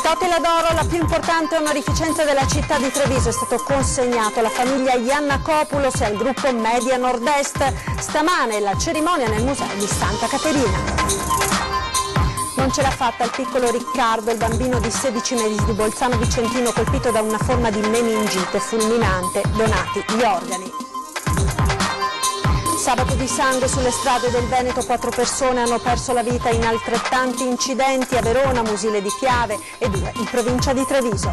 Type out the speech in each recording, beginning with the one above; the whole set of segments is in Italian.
Totila d'oro, la più importante onorificenza della città di Treviso, è stato consegnato alla famiglia Giannakopoulos e al gruppo Media Nord-Est. Stamane la cerimonia nel museo di Santa Caterina. Non ce l'ha fatta il piccolo Riccardo, il bambino di 16 mesi di Bolzano Vicentino colpito da una forma di meningite fulminante. Donati gli organi. Sabato di sangue sulle strade del Veneto, 4 persone hanno perso la vita in altrettanti incidenti a Verona, Musile di Piave e 2 in provincia di Treviso.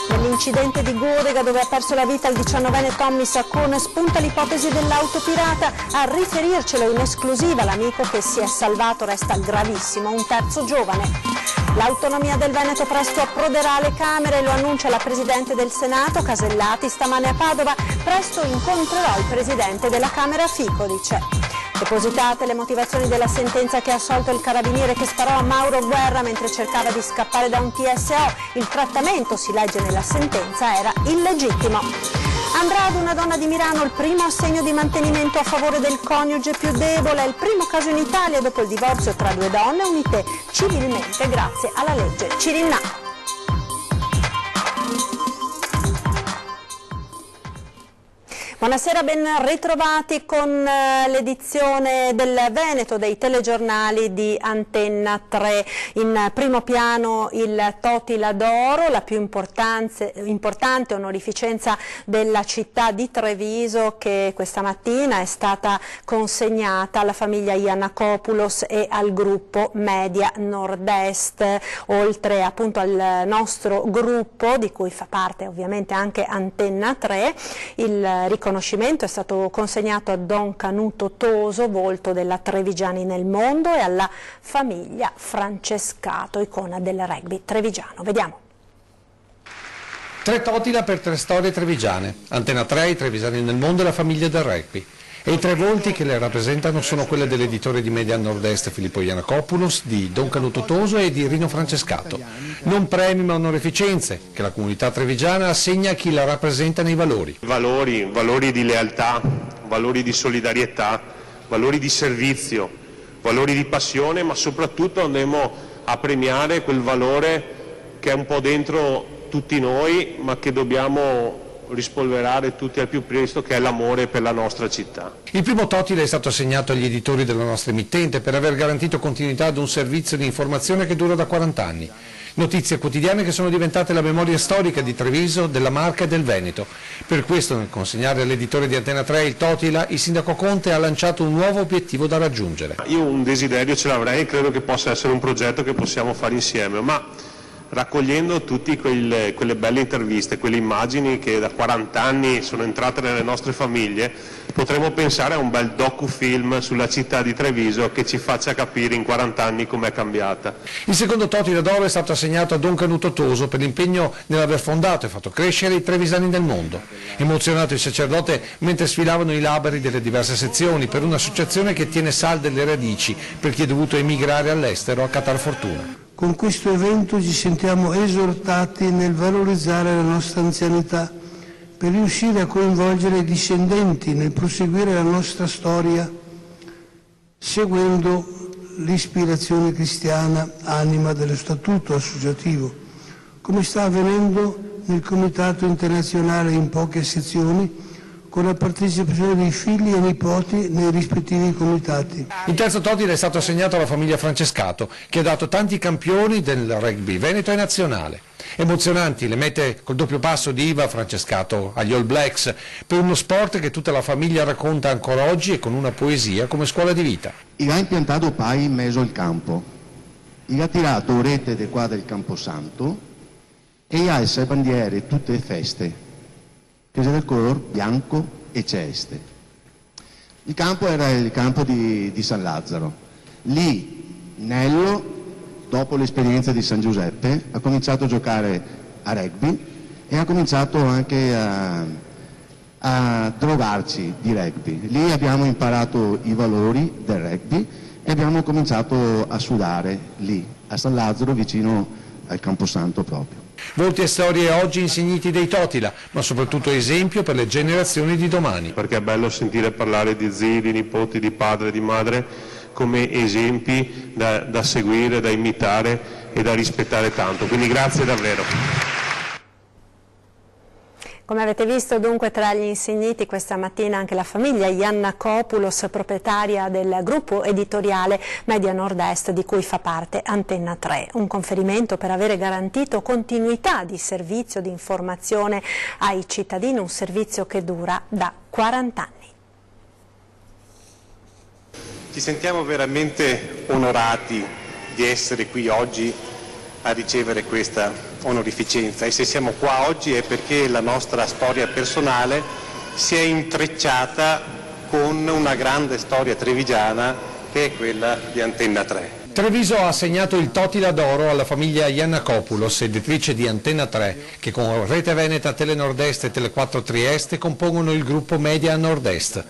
Nell'incidente di Godega, dove ha perso la vita il 19enne Tommy Saccone, spunta l'ipotesi dell'auto pirata. A riferircelo in esclusiva l'amico che si è salvato resta gravissimo, un terzo giovane. L'autonomia del Veneto presto approderà alle Camere, lo annuncia la Presidente del Senato Casellati stamane a Padova. Presto incontrerò il Presidente della Camera Fico, dice. Depositate le motivazioni della sentenza che ha assolto il carabiniere che sparò a Mauro Guerra mentre cercava di scappare da un TSO. Il trattamento, si legge nella sentenza, era illegittimo. Andrà ad una donna di Milano il primo assegno di mantenimento a favore del coniuge più debole. È il primo caso in Italia dopo il divorzio tra 2 donne unite civilmente grazie alla legge Cirinnà. Buonasera, ben ritrovati con l'edizione del Veneto dei telegiornali di Antenna 3. In primo piano il Totila d'oro, la più importante onorificenza della città di Treviso, che questa mattina è stata consegnata alla famiglia Giannakopoulos e al gruppo Media Nord-Est, oltre appunto al nostro gruppo di cui fa parte ovviamente anche Antenna 3. Il riconoscimento è stato consegnato a Don Canuto Toso, volto della Trevigiani nel mondo, e alla famiglia Francescato, icona del rugby trevigiano. Vediamo. 3 Totila per 3 storie trevigiane. Antenna 3, i trevigiani nel mondo e la famiglia del rugby. E i 3 volti che le rappresentano sono quelle dell'editore di Media Nord-Est Filippo Giannakopoulos, di Don Canuto Toso e di Rino Francescato. Non premi ma onorificenze che la comunità trevigiana assegna a chi la rappresenta nei valori. Valori di lealtà, valori di solidarietà, valori di servizio, valori di passione, ma soprattutto andremo a premiare quel valore che è un po' dentro tutti noi, ma che dobbiamo rispolverare tutti al più presto, che è l'amore per la nostra città. Il primo Totila è stato assegnato agli editori della nostra emittente per aver garantito continuità ad un servizio di informazione che dura da 40 anni. Notizie quotidiane che sono diventate la memoria storica di Treviso, della Marca e del Veneto. Per questo, nel consegnare all'editore di Antenna 3 il Totila, il sindaco Conte ha lanciato un nuovo obiettivo da raggiungere. Io un desiderio ce l'avrei e credo che possa essere un progetto che possiamo fare insieme, ma raccogliendo tutte quelle belle interviste, quelle immagini che da 40 anni sono entrate nelle nostre famiglie, potremmo pensare a un bel docufilm sulla città di Treviso che ci faccia capire in 40 anni com'è cambiata. Il secondo Totila d'oro è stato assegnato a Don Canuto Toso per l'impegno nell'aver fondato e fatto crescere i trevisani nel mondo. Emozionato il sacerdote mentre sfilavano i laberi delle diverse sezioni per un'associazione che tiene salde le radici per chi è dovuto emigrare all'estero a catar fortuna. Con questo evento ci sentiamo esortati nel valorizzare la nostra anzianità per riuscire a coinvolgere i discendenti nel proseguire la nostra storia seguendo l'ispirazione cristiana anima dello statuto associativo, come sta avvenendo nel Comitato internazionale in poche sezioni, con la partecipazione dei figli e nipoti nei rispettivi comitati. Il terzo Totila è stato assegnato alla famiglia Francescato, che ha dato tanti campioni del rugby veneto e nazionale. Emozionanti le mete col doppio passo di Iva Francescato agli All Blacks, per uno sport che tutta la famiglia racconta ancora oggi e con una poesia come scuola di vita. Il ha impiantato poi in mezzo al campo, il ha tirato rete di qua del Camposanto e ha le sue bandiere tutte le feste, che è del colore bianco e celeste. Il campo era il campo di San Lazzaro. Lì Nello, dopo l'esperienza di San Giuseppe, ha cominciato a giocare a rugby e ha cominciato anche a drogarci di rugby. Lì abbiamo imparato i valori del rugby e abbiamo cominciato a sudare lì, a San Lazzaro, vicino al Camposanto proprio. Volti e storie oggi insigniti dei Totila, ma soprattutto esempio per le generazioni di domani. Perché è bello sentire parlare di zii, di nipoti, di padre, di madre come esempi da seguire, da imitare e da rispettare tanto. Quindi grazie davvero. Come avete visto, dunque, tra gli insigniti questa mattina anche la famiglia Yiannakopoulos, proprietaria del gruppo editoriale Media Nord-Est di cui fa parte Antenna 3. Un conferimento per avere garantito continuità di servizio di informazione ai cittadini, un servizio che dura da 40 anni. Ci sentiamo veramente onorati di essere qui oggi a ricevere questa onorificenza, e se siamo qua oggi è perché la nostra storia personale si è intrecciata con una grande storia trevigiana che è quella di Antenna 3. Treviso ha assegnato il Totila d'Oro alla famiglia Yiannakopoulos, editrice di Antenna 3, che con Rete Veneta, Tele Nord-Est e Tele 4 Trieste compongono il gruppo Media Nord-Est.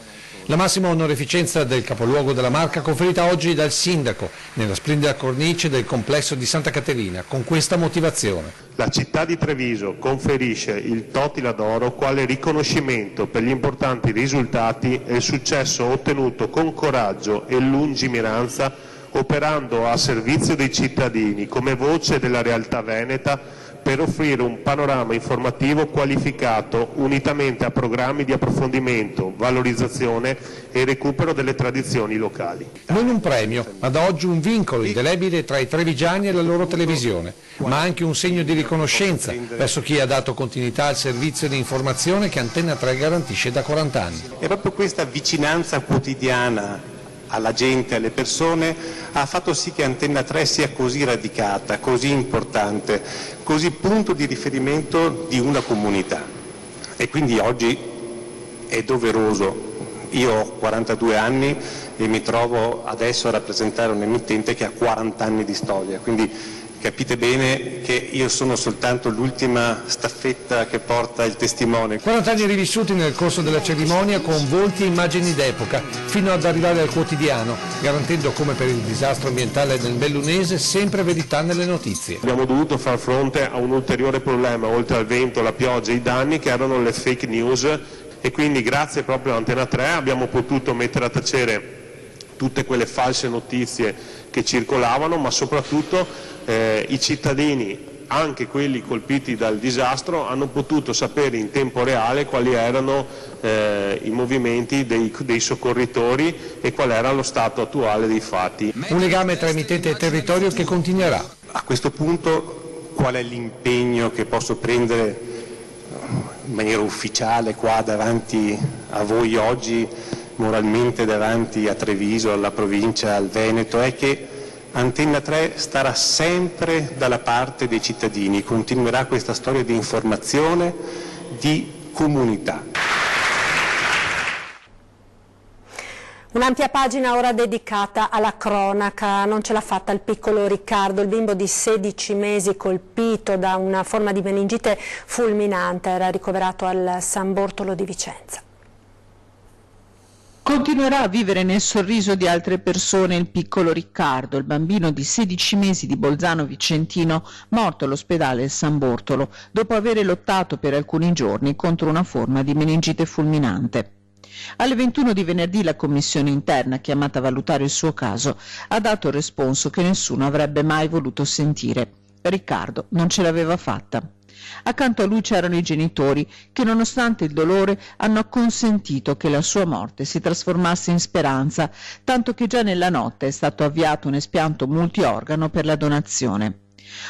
La massima onorificenza del capoluogo della Marca conferita oggi dal sindaco nella splendida cornice del complesso di Santa Caterina, con questa motivazione. La città di Treviso conferisce il Totila d'Oro quale riconoscimento per gli importanti risultati e il successo ottenuto con coraggio e lungimiranza, operando a servizio dei cittadini come voce della realtà veneta, per offrire un panorama informativo qualificato unitamente a programmi di approfondimento, valorizzazione e recupero delle tradizioni locali. Non un premio, ma da oggi un vincolo indelebile tra i trevigiani e la loro televisione, ma anche un segno di riconoscenza verso chi ha dato continuità al servizio di informazione che Antenna 3 garantisce da 40 anni. È proprio questa vicinanza quotidiana alla gente, alle persone, ha fatto sì che Antenna 3 sia così radicata, così importante, così punto di riferimento di una comunità. E quindi oggi è doveroso. Io ho 42 anni e mi trovo adesso a rappresentare un emittente che ha 40 anni di storia, quindi capite bene che io sono soltanto l'ultima staffetta che porta il testimone. 40 anni rivissuti nel corso della cerimonia con volti e immagini d'epoca, fino ad arrivare al quotidiano, garantendo come per il disastro ambientale del Bellunese sempre verità nelle notizie. Abbiamo dovuto far fronte a un ulteriore problema, oltre al vento, la pioggia e i danni, che erano le fake news, e quindi grazie proprio a Antenna 3 abbiamo potuto mettere a tacere tutte quelle false notizie che circolavano, ma soprattutto i cittadini, anche quelli colpiti dal disastro, hanno potuto sapere in tempo reale quali erano i movimenti dei soccorritori e qual era lo stato attuale dei fatti. Un legame tra emittente e territorio che continuerà. A questo punto qual è l'impegno che posso prendere in maniera ufficiale qua davanti a voi oggi, moralmente davanti a Treviso, alla provincia, al Veneto, è che Antenna 3 starà sempre dalla parte dei cittadini, continuerà questa storia di informazione, di comunità. Un'ampia pagina ora dedicata alla cronaca, non ce l'ha fatta il piccolo Riccardo, il bimbo di 16 mesi colpito da una forma di meningite fulminante, era ricoverato al San Bortolo di Vicenza. Continuerà a vivere nel sorriso di altre persone il piccolo Riccardo, il bambino di 16 mesi di Bolzano Vicentino, morto all'ospedale San Bortolo, dopo aver lottato per alcuni giorni contro una forma di meningite fulminante. Alle 21 di venerdì la commissione interna, chiamata a valutare il suo caso, ha dato il responso che nessuno avrebbe mai voluto sentire. Riccardo non ce l'aveva fatta. Accanto a lui c'erano i genitori che, nonostante il dolore, hanno acconsentito che la sua morte si trasformasse in speranza, tanto che già nella notte è stato avviato un espianto multiorgano per la donazione.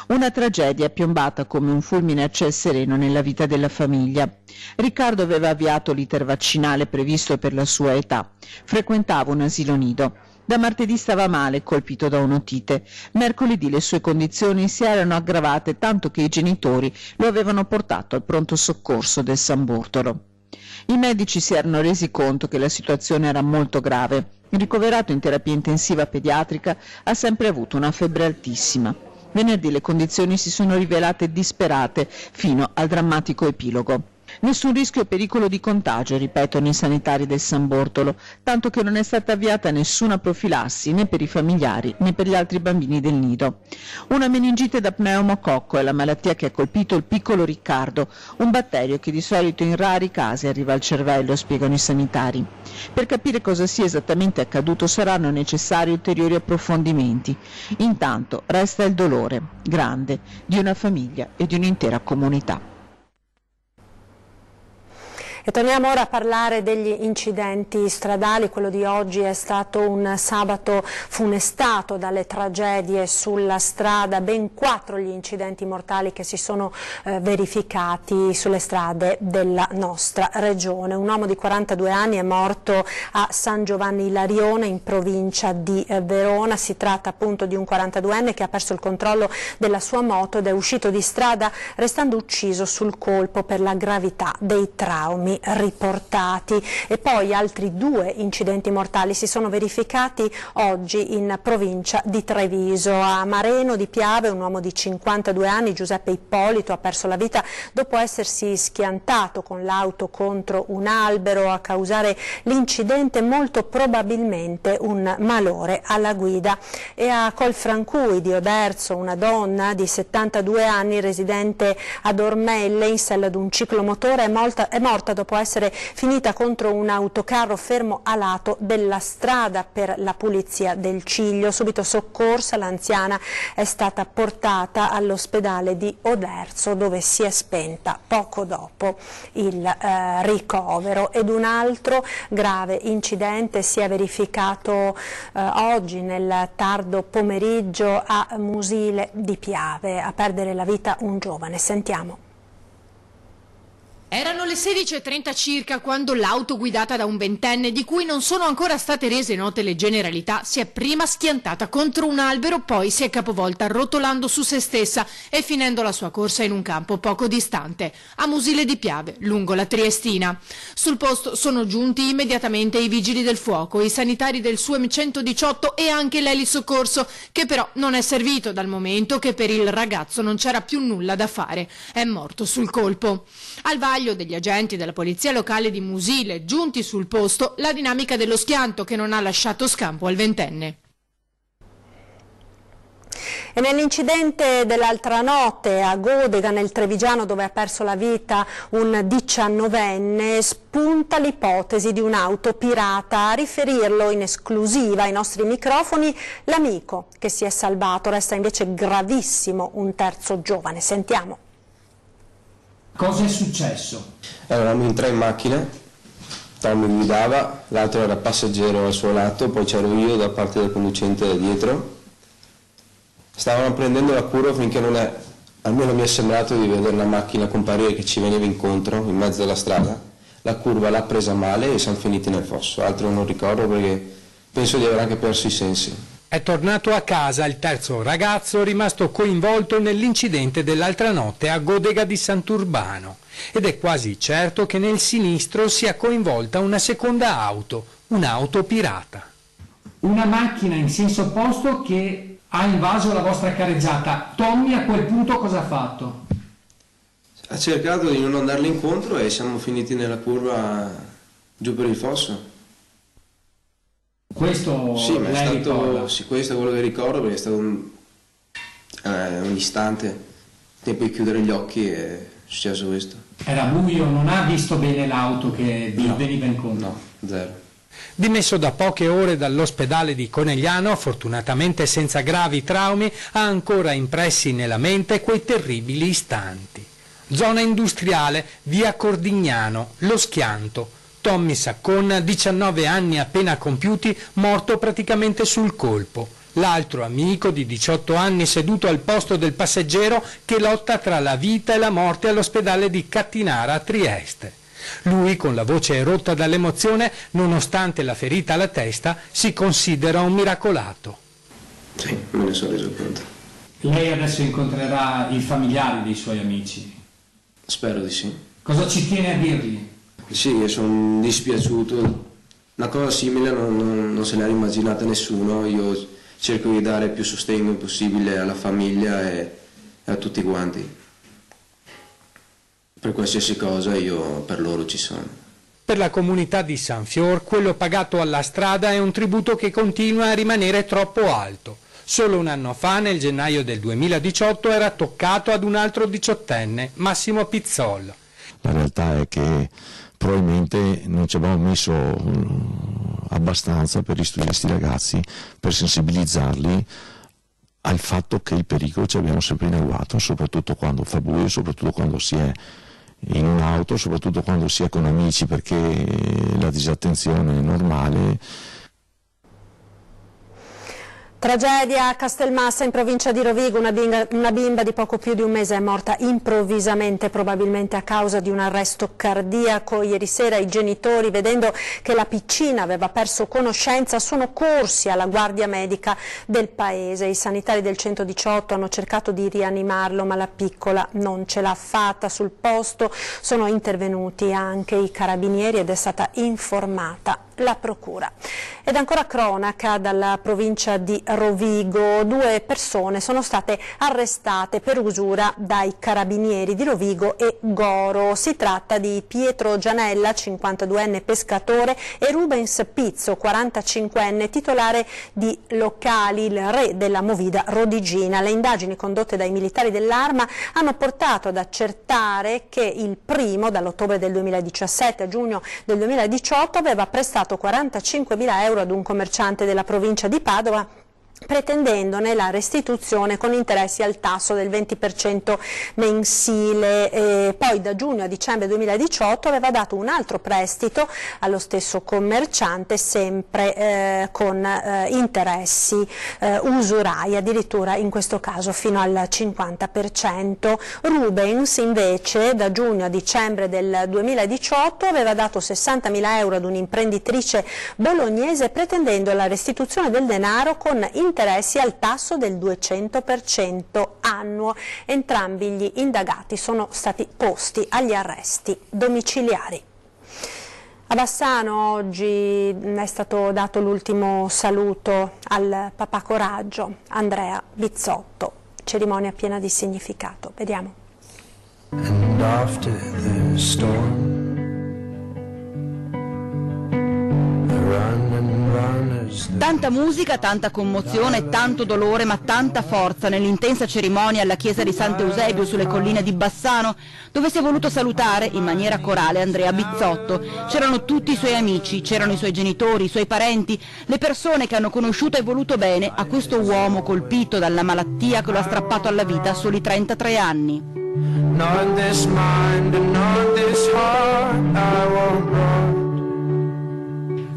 Una tragedia piombata come un fulmine a ciel sereno nella vita della famiglia. Riccardo aveva avviato l'iter vaccinale previsto per la sua età, frequentava un asilo nido. Da martedì stava male, colpito da un'otite. Mercoledì le sue condizioni si erano aggravate tanto che i genitori lo avevano portato al pronto soccorso del San Bortolo. I medici si erano resi conto che la situazione era molto grave. Il ricoverato in terapia intensiva pediatrica ha sempre avuto una febbre altissima. Venerdì le condizioni si sono rivelate disperate fino al drammatico epilogo. Nessun rischio o pericolo di contagio, ripetono i sanitari del San Bortolo, tanto che non è stata avviata nessuna profilassi né per i familiari né per gli altri bambini del nido. Una meningite da pneumococco è la malattia che ha colpito il piccolo Riccardo, un batterio che di solito in rari casi arriva al cervello, spiegano i sanitari. Per capire cosa sia esattamente accaduto saranno necessari ulteriori approfondimenti. Intanto resta il dolore, grande, di una famiglia e di un'intera comunità. E torniamo ora a parlare degli incidenti stradali. Quello di oggi è stato un sabato funestato dalle tragedie sulla strada, ben 4 gli incidenti mortali che si sono verificati sulle strade della nostra regione. Un uomo di 42 anni è morto a San Giovanni Ilarione in provincia di Verona. Si tratta appunto di un 42enne che ha perso il controllo della sua moto ed è uscito di strada restando ucciso sul colpo per la gravità dei traumi riportati. E poi altri 2 incidenti mortali si sono verificati oggi in provincia di Treviso. A Mareno di Piave un uomo di 52 anni, Giuseppe Ippolito, ha perso la vita dopo essersi schiantato con l'auto contro un albero. A causare l'incidente molto probabilmente un malore alla guida. E a Colfrancui di Oderzo una donna di 72 anni residente ad Ormelle in sella ad un ciclomotore è morta dopo essere finita contro un autocarro fermo a lato della strada. Per la pulizia del Ciglio, subito soccorsa, l'anziana è stata portata all'ospedale di Oderzo dove si è spenta poco dopo il ricovero. Ed un altro grave incidente si è verificato oggi nel tardo pomeriggio a Musile di Piave. A perdere la vita un giovane. Sentiamo. Erano le 16:30 circa quando l'auto guidata da un ventenne, di cui non sono ancora state rese note le generalità, si è prima schiantata contro un albero, poi si è capovolta rotolando su se stessa e finendo la sua corsa in un campo poco distante, a Musile di Piave, lungo la Triestina. Sul posto sono giunti immediatamente i vigili del fuoco, i sanitari del SUEM 118 e anche l'elisoccorso, che però non è servito dal momento che per il ragazzo non c'era più nulla da fare. È morto sul colpo. Al vaglio degli agenti della polizia locale di Musile, giunti sul posto, la dinamica dello schianto che non ha lasciato scampo al ventenne. E nell'incidente dell'altra notte a Godega, nel Trevigiano, dove ha perso la vita un 19enne, spunta l'ipotesi di un'auto pirata. A riferirlo in esclusiva ai nostri microfoni l'amico che si è salvato. Resta invece gravissimo un terzo giovane. Sentiamo. Cosa è successo? Eravamo in 3 in macchina, Tommy guidava, l'altro era passeggero al suo lato, poi c'ero io da parte del conducente da dietro. Stavamo prendendo la curva finché almeno mi è sembrato di vedere una macchina comparire che ci veniva incontro in mezzo alla strada. La curva l'ha presa male e siamo finiti nel fosso, altro non ricordo perché penso di aver anche perso i sensi. È tornato a casa il terzo ragazzo rimasto coinvolto nell'incidente dell'altra notte a Godega di Sant'Urbano ed è quasi certo che nel sinistro sia coinvolta una seconda auto, un'auto pirata. Una macchina in senso opposto che ha invaso la vostra carreggiata. Tommy a quel punto cosa ha fatto? Ha cercato di non andarle incontro e siamo finiti nella curva giù per il fosso. Questo sì, ma lei ricorda? Sì, questo è quello che ricordo perché è stato un istante, tempo di chiudere gli occhi e è successo questo. Era buio, non ha visto bene l'auto che vi veniva incontro? No, zero. Dimesso da poche ore dall'ospedale di Conegliano, fortunatamente senza gravi traumi, ha ancora impressi nella mente quei terribili istanti. Zona industriale, via Cordignano, lo schianto. Tommy Saccon, 19 anni appena compiuti, morto praticamente sul colpo. L'altro amico di 18 anni seduto al posto del passeggero che lotta tra la vita e la morte all'ospedale di Cattinara a Trieste. Lui, con la voce rotta dall'emozione, nonostante la ferita alla testa, si considera un miracolato. Sì, me ne sono reso conto. Lei adesso incontrerà i familiari dei suoi amici? Spero di sì. Cosa ci tiene a dirgli? Sì, io sono dispiaciuto. Una cosa simile non se l'era immaginata nessuno. Io cerco di dare più sostegno possibile alla famiglia e a tutti quanti. per qualsiasi cosa io per loro ci sono. Per la comunità di San Fior, quello pagato alla strada è un tributo che continua a rimanere troppo alto. Solo un anno fa, nel gennaio del 2018, era toccato ad un altro 18enne, Massimo Pizzol. La realtà è che probabilmente non ci abbiamo messo abbastanza per istruire questi ragazzi, per sensibilizzarli al fatto che il pericolo ci abbiamo sempre in agguato, soprattutto quando fa buio, soprattutto quando si è in un'auto, soprattutto quando si è con amici, perché la disattenzione è normale. Tragedia a Castelmassa in provincia di Rovigo, una bimba di poco più di un mese è morta improvvisamente, probabilmente a causa di un arresto cardiaco. Ieri sera i genitori, vedendo che la piccina aveva perso conoscenza, sono corsi alla guardia medica del paese. I sanitari del 118 hanno cercato di rianimarlo, ma la piccola non ce l'ha fatta. Sul posto sono intervenuti anche i carabinieri ed è stata informata la procura. Ed ancora cronaca dalla provincia di Rovigo, 2 persone sono state arrestate per usura dai carabinieri di Rovigo e Goro. Si tratta di Pietro Gianella, 52enne pescatore, e Rubens Pizzo, 45enne, titolare di locali, il re della movida rodigina. Le indagini condotte dai militari dell'Arma hanno portato ad accertare che il primo, dall'ottobre del 2017 a giugno del 2018, aveva prestato 45.000 euro ad un commerciante della provincia di Padova, pretendendone la restituzione con interessi al tasso del 20% mensile. Poi da giugno a dicembre 2018 aveva dato un altro prestito allo stesso commerciante, sempre con interessi usurai, addirittura in questo caso fino al 50%. Rubens invece da giugno a dicembre del 2018 aveva dato 60.000 euro ad un'imprenditrice bolognese, pretendendo la restituzione del denaro con interessi al tasso del 200% annuo. Entrambi gli indagati sono stati posti agli arresti domiciliari. A Bassano oggi è stato dato l'ultimo saluto al papà coraggio, Andrea Bizzotto, cerimonia piena di significato. Vediamo. And after the storm, tanta musica, tanta commozione, tanto dolore, ma tanta forza nell'intensa cerimonia alla chiesa di Sant'Eusebio sulle colline di Bassano, dove si è voluto salutare in maniera corale Andrea Bizzotto. C'erano tutti i suoi amici, c'erano i suoi genitori, i suoi parenti, le persone che hanno conosciuto e voluto bene a questo uomo colpito dalla malattia che lo ha strappato alla vita a soli 33 anni. not this mind and not this heart I won't run.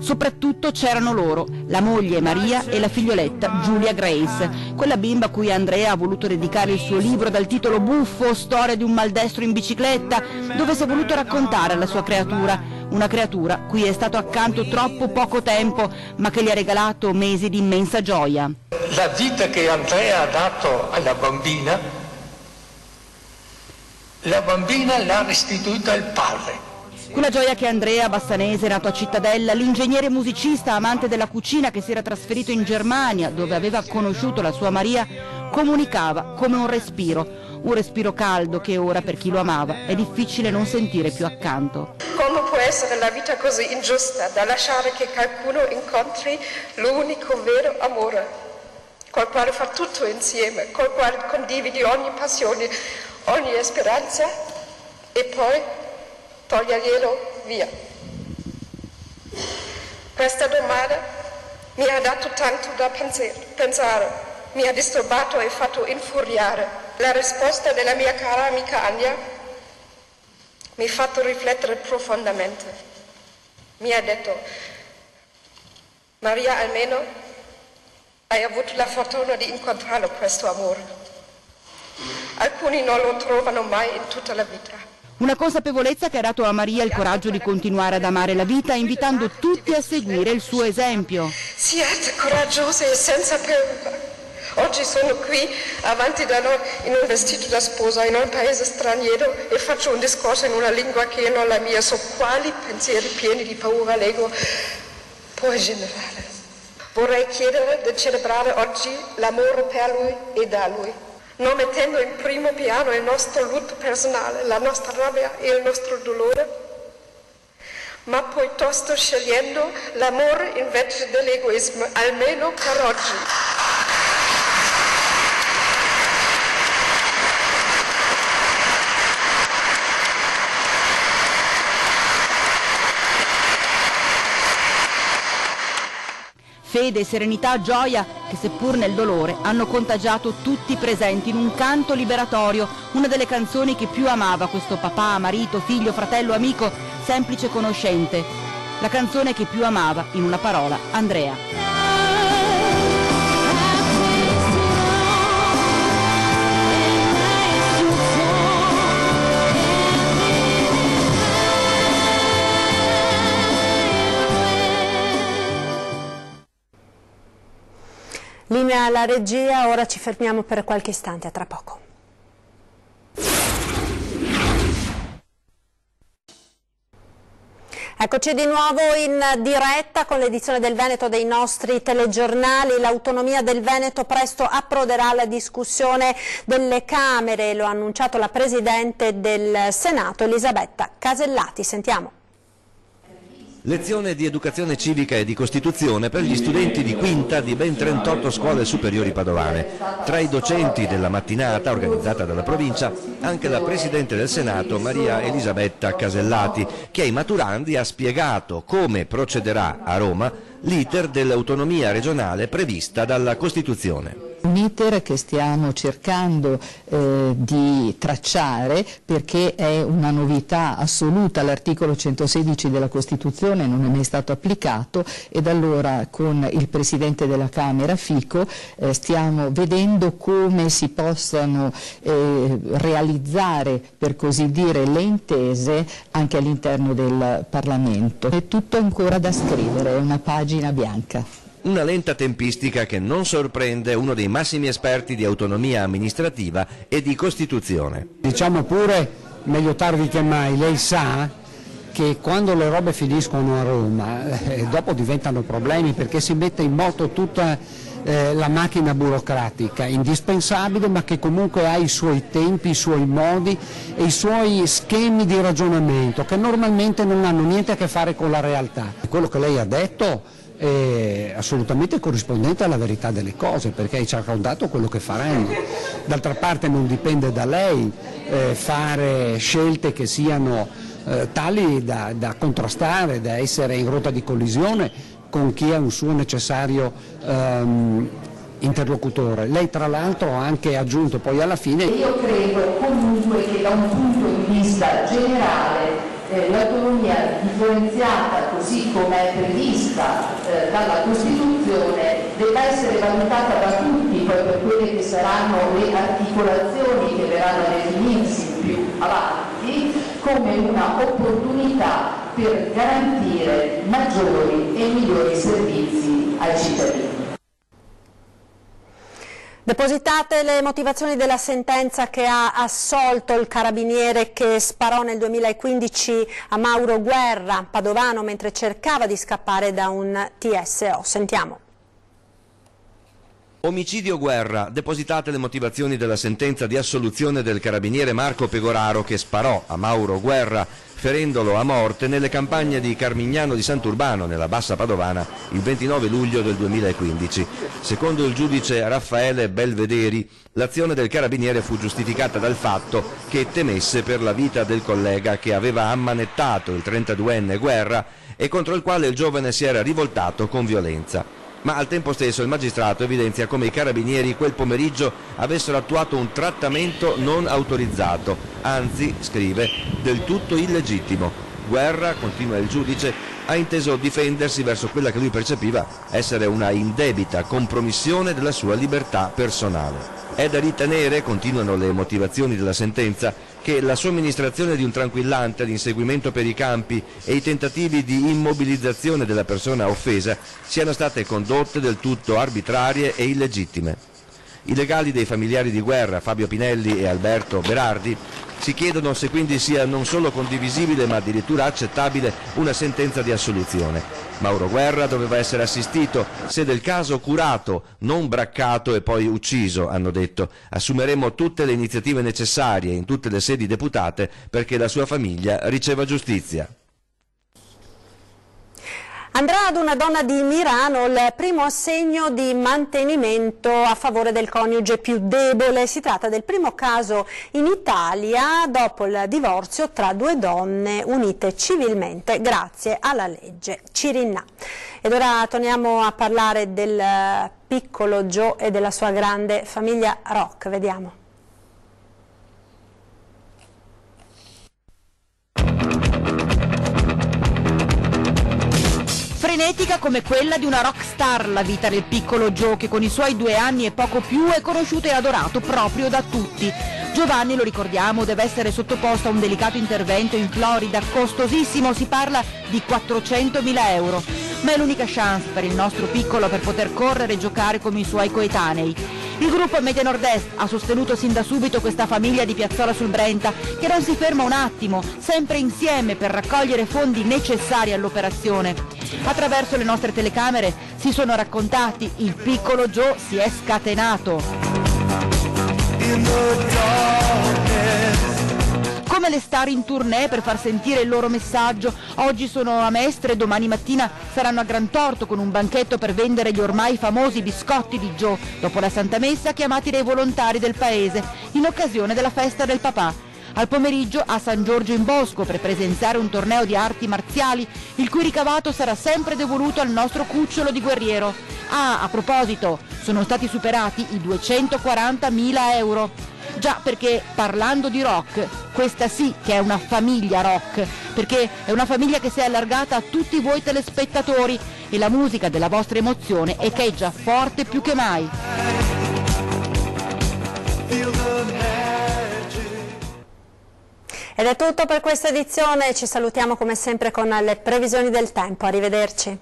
Soprattutto c'erano loro, la moglie Maria e la figlioletta Giulia Grace, quella bimba a cui Andrea ha voluto dedicare il suo libro dal titolo buffo, Storia di un maldestro in bicicletta, dove si è voluto raccontare la sua creatura, una creatura cui è stato accanto troppo poco tempo, ma che gli ha regalato mesi di immensa gioia. La vita che Andrea ha dato alla bambina, la bambina l'ha restituita al padre. Quella gioia che Andrea, bassanese, nato a Cittadella, l'ingegnere musicista, amante della cucina che si era trasferito in Germania, dove aveva conosciuto la sua Maria, comunicava come un respiro caldo che ora, per chi lo amava, è difficile non sentire più accanto. Come può essere la vita così ingiusta da lasciare che qualcuno incontri l'unico vero amore, col quale fa tutto insieme, col quale condividi ogni passione, ogni speranza, e poi toglierglielo via? Questa domanda mi ha dato tanto da pensare, mi ha disturbato e fatto infuriare. La risposta della mia cara amica Anja mi ha fatto riflettere profondamente. Mi ha detto: Maria, almeno hai avuto la fortuna di incontrare questo amore. Alcuni non lo trovano mai in tutta la vita. Una consapevolezza che ha dato a Maria il coraggio di continuare ad amare la vita, invitando tutti a seguire il suo esempio. Siate coraggiose e senza paura. Oggi sono qui avanti da noi in un vestito da sposa in un paese straniero e faccio un discorso in una lingua che non è la mia. So quali pensieri pieni di paura leggo può generare. Vorrei chiedere di celebrare oggi l'amore per lui e da lui. non mettendo in primo piano il nostro lutto personale, la nostra rabbia e il nostro dolore, ma piuttosto scegliendo l'amore invece dell'egoismo, almeno per oggi. Fede, serenità, gioia che seppur nel dolore hanno contagiato tutti i presenti in un canto liberatorio, una delle canzoni che più amava questo papà, marito, figlio, fratello, amico, semplice conoscente. La canzone che più amava, in una parola, Andrea. Linea alla regia, ora ci fermiamo per qualche istante, a tra poco. Eccoci di nuovo in diretta con l'edizione del Veneto dei nostri telegiornali. L'autonomia del Veneto presto approderà alla discussione delle Camere, lo ha annunciato la Presidente del Senato Elisabetta Casellati. Sentiamo. Lezione di educazione civica e di Costituzione per gli studenti di quinta di ben 38 scuole superiori padovane. Tra i docenti della mattinata, organizzata dalla provincia, anche la Presidente del Senato Maria Elisabetta Casellati, che ai maturandi ha spiegato come procederà a Roma l'iter dell'autonomia regionale prevista dalla Costituzione. Un iter che stiamo cercando di tracciare, perché è una novità assoluta. L'articolo 116 della Costituzione non è mai stato applicato, ed allora con il Presidente della Camera Fico stiamo vedendo come si possano realizzare, per così dire, le intese anche all'interno del Parlamento. È tutto ancora da scrivere, è una pagina bianca. Una lenta tempistica che non sorprende uno dei massimi esperti di autonomia amministrativa e di Costituzione. Diciamo pure, meglio tardi che mai, lei sa che quando le robe finiscono a Roma dopo diventano problemi, perché si mette in moto tutta la macchina burocratica, indispensabile, ma che comunque ha i suoi tempi, i suoi modi e i suoi schemi di ragionamento che normalmente non hanno niente a che fare con la realtà. Quello che lei ha detto è assolutamente corrispondente alla verità delle cose, perché ci ha raccontato quello che faranno. D'altra parte non dipende da lei fare scelte che siano tali da contrastare, da essere in rotta di collisione con chi è un suo necessario interlocutore. Lei tra l'altro ha anche aggiunto poi alla fine: io credo comunque che da un punto di vista generale l'autonomia differenziata, così come è prevista dalla Costituzione, debba essere valutata da tutti, poi per quelle che saranno le articolazioni che verranno a definirsi più avanti, come una opportunità per garantire maggiori e migliori servizi ai cittadini. Depositate le motivazioni della sentenza che ha assolto il carabiniere che sparò nel 2015 a Mauro Guerra, padovano, mentre cercava di scappare da un TSO. Sentiamo. Omicidio Guerra. Depositate le motivazioni della sentenza di assoluzione del carabiniere Marco Pegoraro che sparò a Mauro Guerra, ferendolo a morte nelle campagne di Carmignano di Sant'Urbano, nella Bassa Padovana, il 29 luglio del 2015. Secondo il giudice Raffaele Belvederi, l'azione del carabiniere fu giustificata dal fatto che temesse per la vita del collega che aveva ammanettato il 32enne Guerra e contro il quale il giovane si era rivoltato con violenza. Ma al tempo stesso il magistrato evidenzia come i carabinieri quel pomeriggio avessero attuato un trattamento non autorizzato, anzi, scrive, del tutto illegittimo. Guerra, continua il giudice, ha inteso difendersi verso quella che lui percepiva essere una indebita compromissione della sua libertà personale. È da ritenere, continuano le motivazioni della sentenza, che la somministrazione di un tranquillante ad inseguimento per i campi e i tentativi di immobilizzazione della persona offesa siano state condotte del tutto arbitrarie e illegittime. I legali dei familiari di Guerra, Fabio Pinelli e Alberto Berardi, Si chiedono se quindi sia non solo condivisibile ma addirittura accettabile una sentenza di assoluzione. Mauro Guerra doveva essere assistito, se del caso curato, non braccato e poi ucciso, hanno detto. Assumeremo tutte le iniziative necessarie in tutte le sedi deputate perché la sua famiglia riceva giustizia. Andrà ad una donna di Mirano il primo assegno di mantenimento a favore del coniuge più debole. Si tratta del primo caso in Italia dopo il divorzio tra due donne unite civilmente grazie alla legge Cirinnà. Ed ora torniamo a parlare del piccolo Joe e della sua grande famiglia rock. Vediamo. Frenetica come quella di una rock star la vita del piccolo Joe, che con i suoi 2 anni e poco più è conosciuto e adorato proprio da tutti. Giovanni, lo ricordiamo, deve essere sottoposto a un delicato intervento in Florida, costosissimo, si parla di 400.000 euro. Ma è l'unica chance per il nostro piccolo per poter correre e giocare come i suoi coetanei. Il gruppo Media Nord-Est ha sostenuto sin da subito questa famiglia di Piazzola sul Brenta, che non si ferma un attimo, sempre insieme per raccogliere fondi necessari all'operazione. Attraverso le nostre telecamere si sono raccontati, il piccolo Joe si è scatenato. Come le star in tournée per far sentire il loro messaggio, oggi sono a Mestre, domani mattina saranno a Grantorto con un banchetto per vendere gli ormai famosi biscotti di Joe, dopo la Santa Messa chiamati dai volontari del paese in occasione della festa del papà. Al pomeriggio a San Giorgio in Bosco per presenziare un torneo di arti marziali, il cui ricavato sarà sempre devoluto al nostro cucciolo di guerriero. Ah, a proposito, sono stati superati i 240.000 euro. Già, perché parlando di rock, questa sì che è una famiglia rock, perché è una famiglia che si è allargata a tutti voi telespettatori e la musica della vostra emozione echeggia forte più che mai. Ed è tutto per questa edizione, ci salutiamo come sempre con le previsioni del tempo, arrivederci.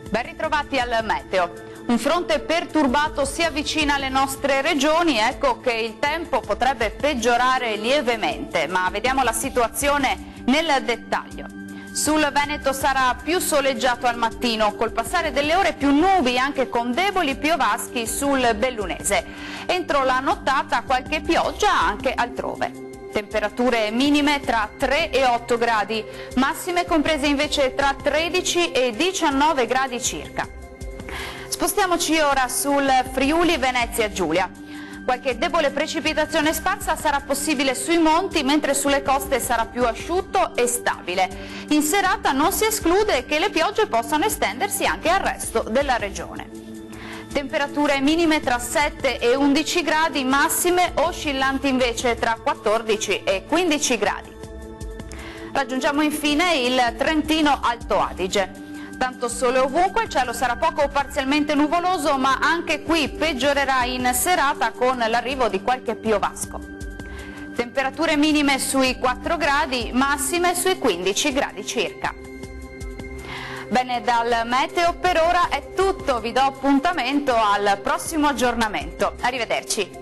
Ben ritrovati al meteo. Un fronte perturbato si avvicina alle nostre regioni, ecco che il tempo potrebbe peggiorare lievemente, ma vediamo la situazione nel dettaglio. Sul Veneto sarà più soleggiato al mattino, col passare delle ore più nubi anche con deboli piovaschi sul Bellunese. Entro la nottata qualche pioggia anche altrove. Temperature minime tra 3 e 8 gradi, massime comprese invece tra 13 e 19 gradi circa. Spostiamoci ora sul Friuli Venezia Giulia. Qualche debole precipitazione sparsa sarà possibile sui monti, mentre sulle coste sarà più asciutto e stabile. In serata non si esclude che le piogge possano estendersi anche al resto della regione. Temperature minime tra 7 e 11 gradi, massime oscillanti invece tra 14 e 15 gradi. Raggiungiamo infine il Trentino Alto Adige. Tanto sole ovunque, il cielo sarà poco o parzialmente nuvoloso, ma anche qui peggiorerà in serata con l'arrivo di qualche piovasco. Temperature minime sui 4 gradi, massime sui 15 gradi circa. Bene, dal meteo per ora è tutto, vi do appuntamento al prossimo aggiornamento. Arrivederci.